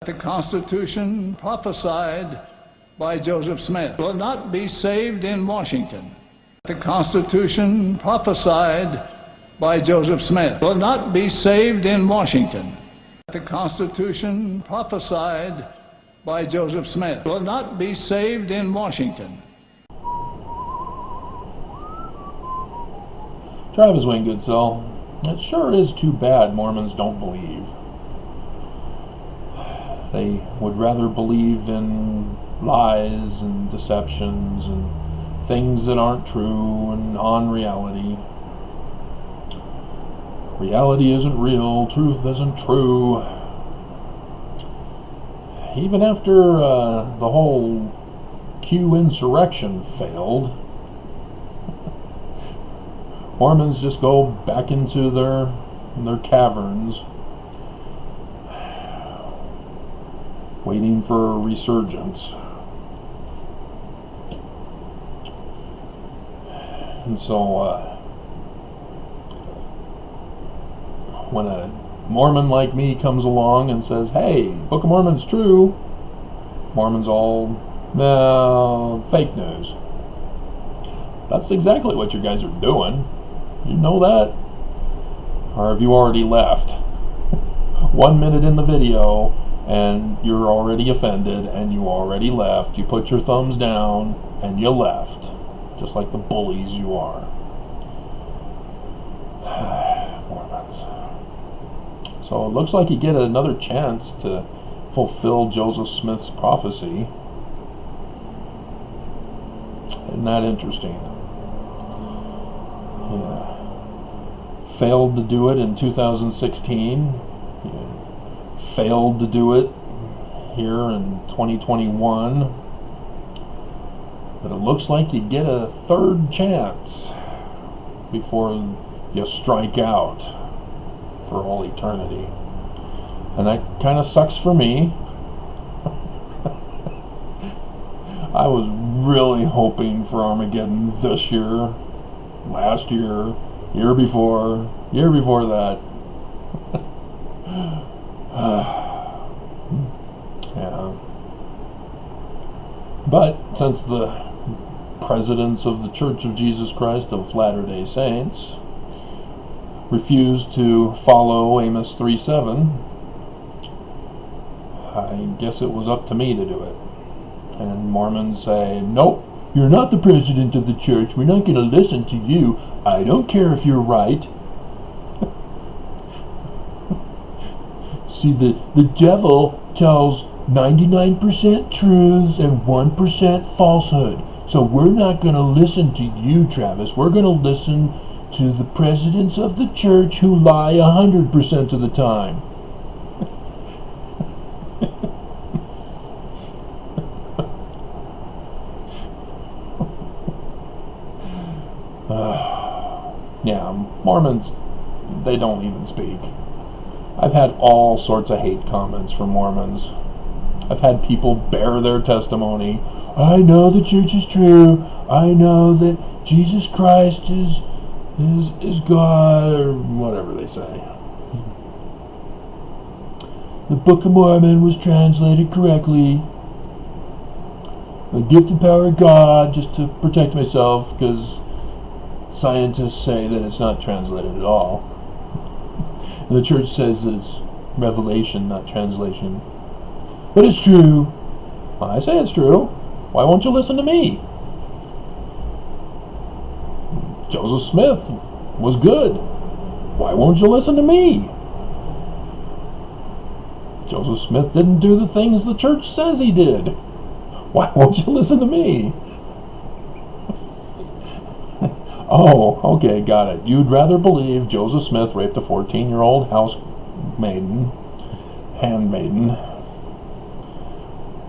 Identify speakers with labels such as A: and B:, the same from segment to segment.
A: The Constitution prophesied by Joseph Smith will not be saved in Washington. The Constitution prophesied by Joseph Smith will not be saved in Washington. The Constitution prophesied by Joseph Smith will not be saved in Washington.
B: Travis Wayne Goodsell, it sure is too bad Mormons don't believe. They would rather believe in lies and deceptions and things that aren't true and on reality. Reality isn't real, truth isn't true. Even after the whole Q insurrection failed, Mormons just go back into their caverns, waiting for a resurgence. And so, when a Mormon like me comes along and says, hey, Book of Mormon's true, Mormons all, no, fake news. That's exactly what you guys are doing. You know that? Or have you already left? 1 minute in the video and you're already offended and you already left. You put your thumbs down and you left. Just like the bullies you are. Mormons. So it looks like you get another chance to fulfill Joseph Smith's prophecy. Isn't that interesting? Yeah. Failed to do it in 2016. Yeah. Failed to do it here in 2021. But it looks like you get a third chance before you strike out for all eternity. And that kind of sucks for me. I was really hoping for Armageddon this year, last year, year before that. Yeah. But since the presidents of the Church of Jesus Christ of Latter-day Saints refused to follow Amos 3:7, I guess it was up to me to do it. And Mormons say, nope, you're not the president of the church. We're not going to listen to you. I don't care if you're right. See, the devil tells 99% truths and 1% falsehood. So we're not going to listen to you, Travis. We're going to listen to the presidents of the church who lie 100% of the time. Yeah, Mormons, they don't even speak. I've had all sorts of hate comments from Mormons. I've had people bear their testimony. I know the church is true. I know that Jesus Christ is God, or whatever they say. The Book of Mormon was translated correctly. The gift and power of God, just to protect myself, because scientists say that it's not translated at all. And the church says that it's revelation, not translation. But it's true. Well, I say it's true. Why won't you listen to me? Joseph Smith was good. Why won't you listen to me? Joseph Smith didn't do the things the church says he did. Why won't you listen to me? Oh, okay, got it. You'd rather believe Joseph Smith raped a 14-year-old handmaiden,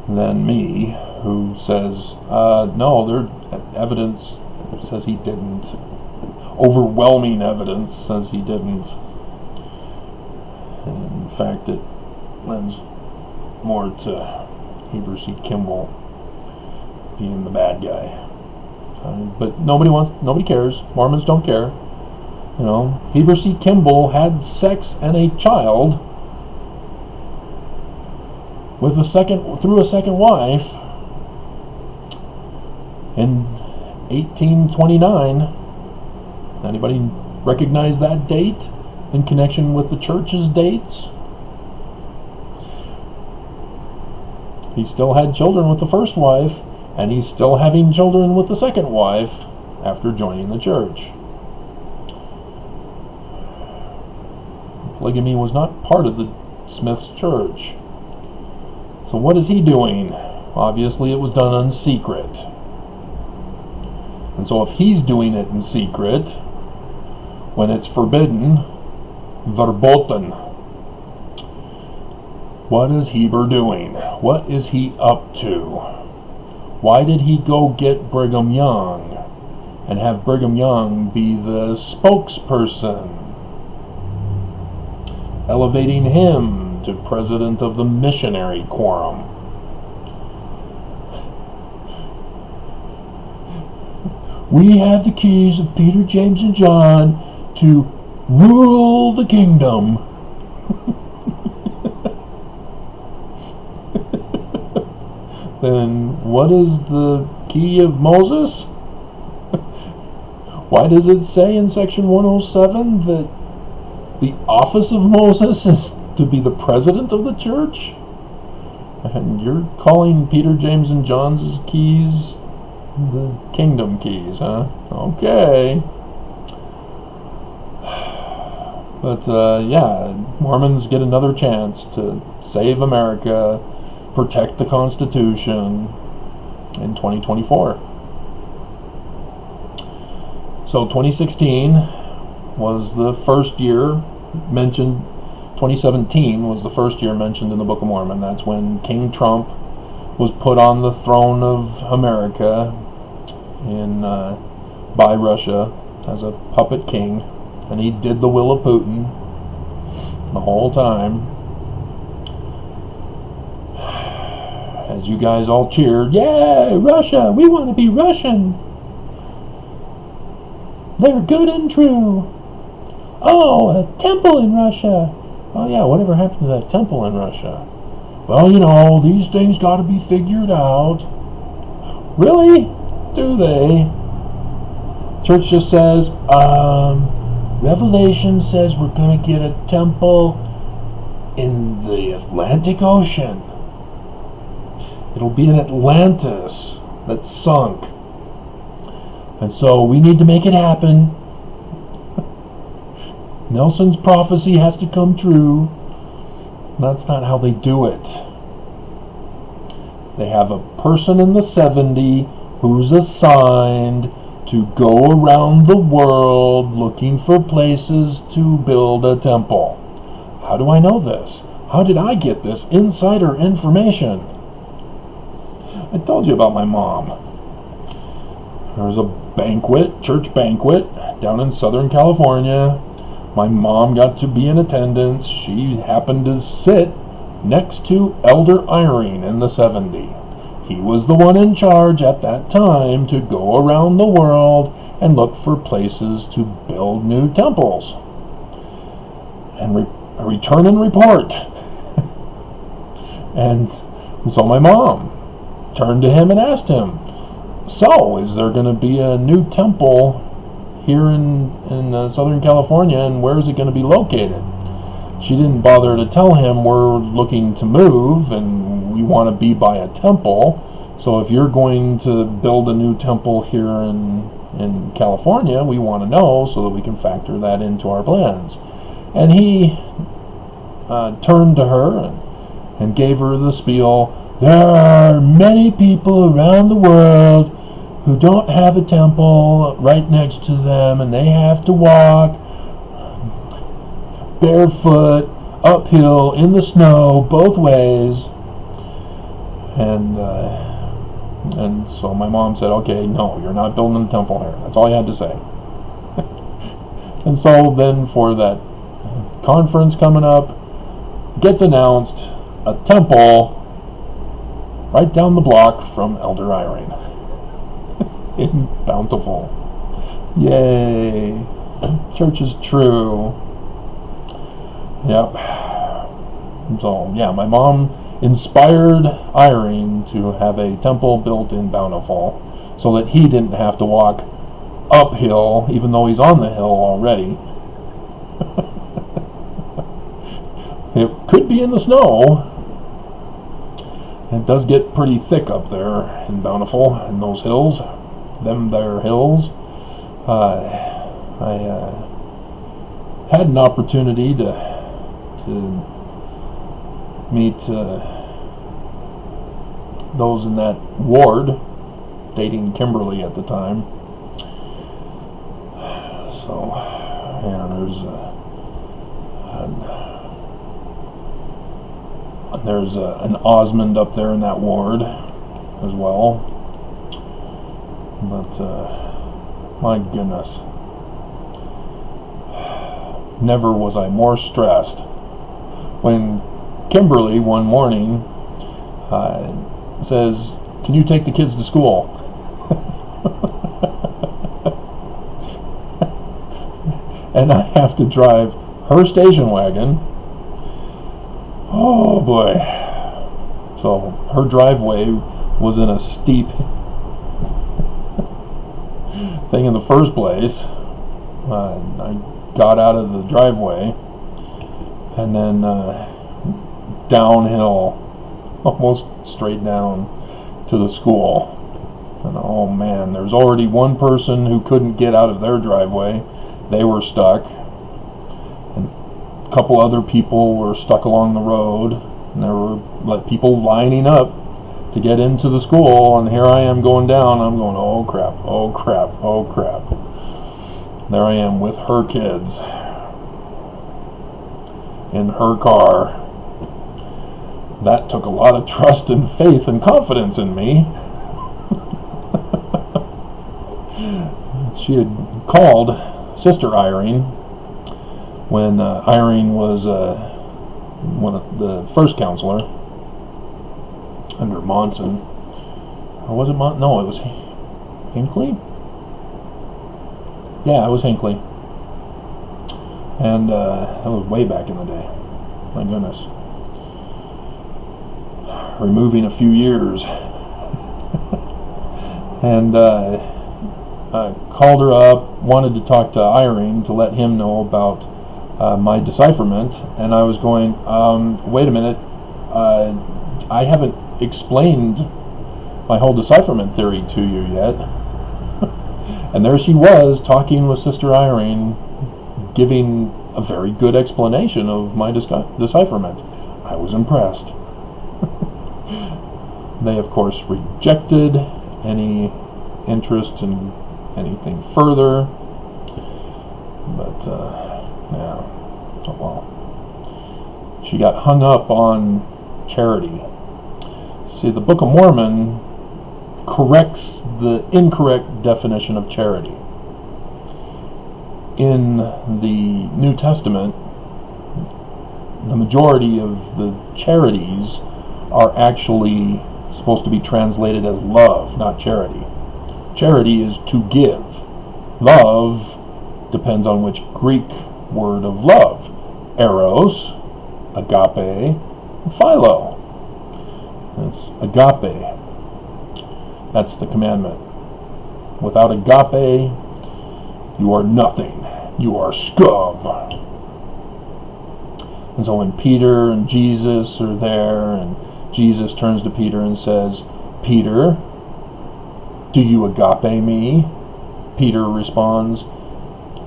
B: than me, who says, no, their evidence says he didn't. Overwhelming evidence says he didn't. And in fact, it lends more to Heber C. Kimball being the bad guy. But nobody cares. Mormons don't care. You know, Heber C. Kimball had sex and a child with a second wife in 1829. Anybody recognize that date in connection with the church's dates? He still had children with the first wife, and he's still having children with the second wife after joining the church. Polygamy was not part of the Smith's church. So what is he doing? Obviously it was done in secret. And so if he's doing it in secret, when it's forbidden, verboten, what is Heber doing? What is he up to? Why did he go get Brigham Young and have Brigham Young be the spokesperson, elevating him to president of the missionary quorum? We have the keys of Peter, James, and John to rule the kingdom. Then what is the key of Moses? Why does it say in section 107 that the office of Moses is to be the president of the church? And you're calling Peter, James, and John's keys the kingdom keys, huh? Okay. But yeah, Mormons get another chance to save America, protect the Constitution in 2024. So 2016 was the first year mentioned. 2017 was the first year mentioned in the Book of Mormon. That's when King Trump was put on the throne of America by Russia as a puppet king, and he did the will of Putin the whole time. As you guys all cheered, "Yay, Russia! We want to be Russian! They're good and true! Oh, a temple in Russia! Oh yeah, whatever happened to that temple in Russia? Well, you know, these things got to be figured out." Really? Do they? Church just says, Revelation says we're going to get a temple in the Atlantic Ocean. It'll be in Atlantis that's sunk. And so we need to make it happen. Nelson's prophecy has to come true. That's not how they do it. They have a person in the 70 who's assigned to go around the world looking for places to build a temple. How do I know this? How did I get this insider information? I told you about my mom. There was a banquet, church banquet, down in Southern California. My mom got to be in attendance. She happened to sit next to Elder Eyring in the 70. He was the one in charge at that time to go around the world and look for places to build new temples and return and report. And so my mom turned to him and asked him, "So, is there going to be a new temple here in Southern California, and where is it going to be located?" She didn't bother to tell him, "We're looking to move and we want to be by a temple. So if you're going to build a new temple here in California, we want to know so that we can factor that into our plans." And he turned to her and gave her the spiel. "There are many people around the world who don't have a temple right next to them, and they have to walk barefoot uphill in the snow both ways." And so my mom said, "Okay, no, you're not building a temple here." That's all you had to say. And so then for that conference coming up, gets announced a temple right down the block from Elder Eyring in Bountiful. Yay! Church is true. Yep. So yeah, my mom inspired Irene to have a temple built in Bountiful so that he didn't have to walk uphill, even though he's on the hill already. It could be in the snow. It does get pretty thick up there in Bountiful, in those hills. Them there hills. I had an opportunity to meet those in that ward, dating Kimberly at the time. So, yeah, there's an Osmond up there in that ward as well. But my goodness, never was I more stressed when Kimberly one morning says, "Can you take the kids to school?" And I have to drive her station wagon. Oh boy. So her driveway was in a steep thing in the first place. I got out of the driveway and then downhill, almost straight down to the school. And oh man, there's already one person who couldn't get out of their driveway. They were stuck. And a couple other people were stuck along the road. And there were people lining up to get into the school. And here I am going down. I'm going, oh crap, oh crap, oh crap. There I am with her kids in her car. That took a lot of trust and faith and confidence in me. She had called Sister Irene when Irene was one of the first counselor under Monson. Or was it No, it was Hinckley? Yeah, it was Hinckley. And that was way back in the day. My goodness. Removing a few years. And called her up, wanted to talk to Irene to let him know about my decipherment. And I was going, wait a minute, I haven't explained my whole decipherment theory to you yet. And there she was, talking with Sister Irene, giving a very good explanation of my decipherment. I was impressed. They, of course, rejected any interest in anything further. But, yeah. Oh, well. She got hung up on charity. See, the Book of Mormon corrects the incorrect definition of charity. In the New Testament, the majority of the charities are actually supposed to be translated as love, not charity. Charity is to give. Love depends on which Greek word of love. Eros, agape, philo. It's agape. That's the commandment. Without agape, you are nothing. You are scum. And so when Peter and Jesus are there, and Jesus turns to Peter and says, "Peter, do you agape me?" Peter responds,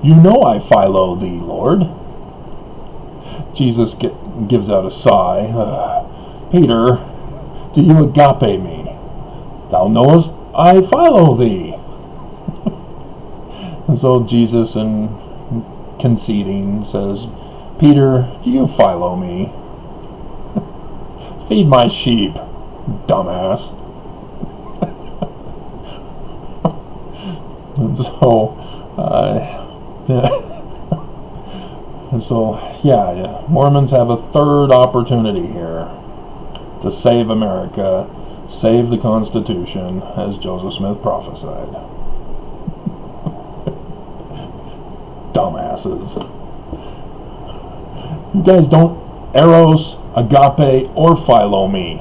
B: "You know I philo thee, Lord." Jesus gives out a sigh. "Peter, do you agape me? Thou knowest I philo thee." And so Jesus, in conceding, says, "Peter, do you philo me? Feed my sheep, dumbass." And so, yeah, Mormons have a third opportunity here to save America, save the Constitution, as Joseph Smith prophesied. Dumbasses. You guys don't Eros, agape, or philo me.